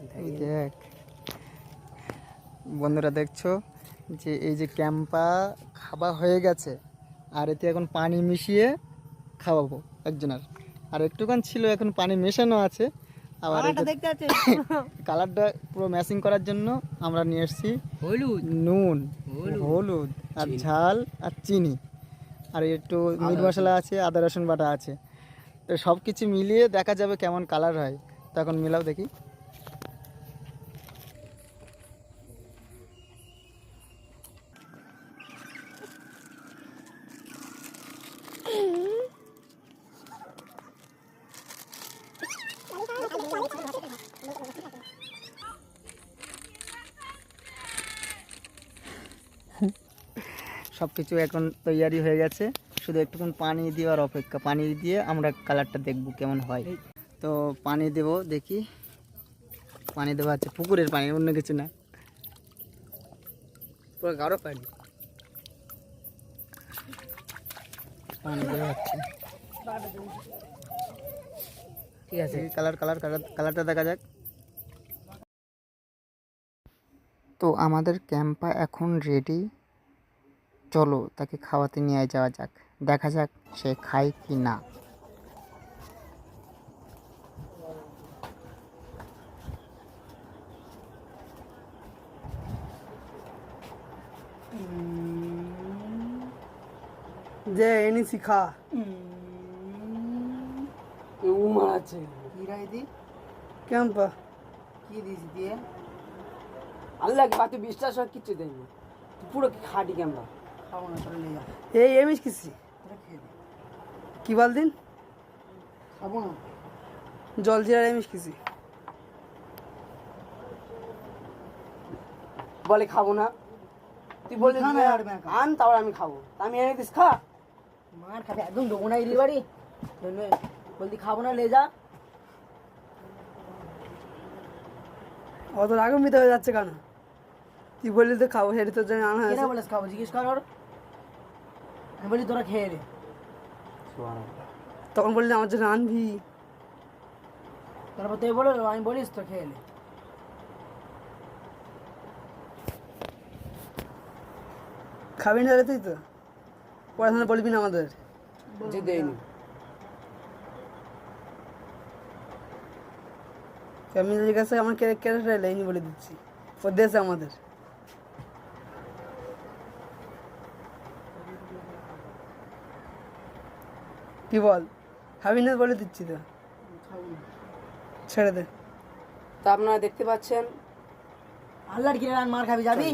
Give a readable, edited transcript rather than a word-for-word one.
দেখ বন্ধুরা, দেখছো যে এই যে ক্যাম্পা খাওয়া হয়ে গেছে, আর এতে এখন পানি মিশিয়ে খাওয়াবো একজনের। আর একটুখান ছিল, এখন পানি মেশানো আছে। আবার কালারটা পুরো ম্যাচিং করার জন্য আমরা নিয়ে এসেছি হলুদ, নুন, হলুদ আর ঝাল আর চিনি, আর একটু মিট মশলা আছে, আদা রসুন বাটা আছে। তো সব কিছু মিলিয়ে দেখা যাবে কেমন কালার হয়। তখন মিলাও দেখি। সব কিছু এখন তৈরি হয়ে গেছে, শুধু একটুক্ষণ পানি দেওয়ার অপেক্ষা। পানি দিয়ে আমরা কালারটা দেখব কেমন হয়। তো পানি দেব, দেখি। পানি দেওয়া হচ্ছে পুকুরের পানি, অন্য কিছু না, পুরো গাঢ় পানি। পানি দেওয়া হচ্ছে, ঠিক আছে। কালারটা দেখা যাক। তো আমাদের ক্যাম্পা এখন রেডি। চলো তাকে খাওয়াতে নিয়ে যাওয়া যাক, দেখা যাক সে খায় কি না। যে এনি শিখা উমা আছে কি রাই দি ক্যাম্পা কি দিস দিয়ে আল্লাহ কি বাকি বিশ্বাস হয় কিছু দেয়নি, পুরো খাটি ক্যাম্পা। খাবো না, চলে নিয়ে যা। এই এমিস কিসি কি বল দিন, খাবো না। জল জিরার এমিস কিসি বলে খাবো না, তুই বললি আন, তারপর আমি খাবো। আমি এনে দিস, খা। মার খাবে একদম, দেবো না ইলি বাড়ি। বলতি খাবো না, লে যা। অত রাগমিত হয়ে যাচ্ছে কেন? তুই বললি তো খাবো, সেটা তোর জন্য আনা হয়েছে। বলিস খাবো, জিজ্ঞেস কর। আমি বলি তোরা খেয়ে রে। তখন বললি আমার জন্য আনবি। তারপর তুই বলো, আমি বলিস তো খেয়ে নে। খাবি না তুই তো, পড়াশোনা বলবি না আমাদের। যে দেয়নি ফ্যামিলির কাছে আমার ক্যারেক্টার লাইনি বলে দিচ্ছি, ও দেশে আমাদের। কি বল, খাবি না বলে দিচ্ছি তো, ছেড়ে দে। তো আপনারা দেখতে পাচ্ছেন, আল্লাহর কিনে মার খাবি, যাবি।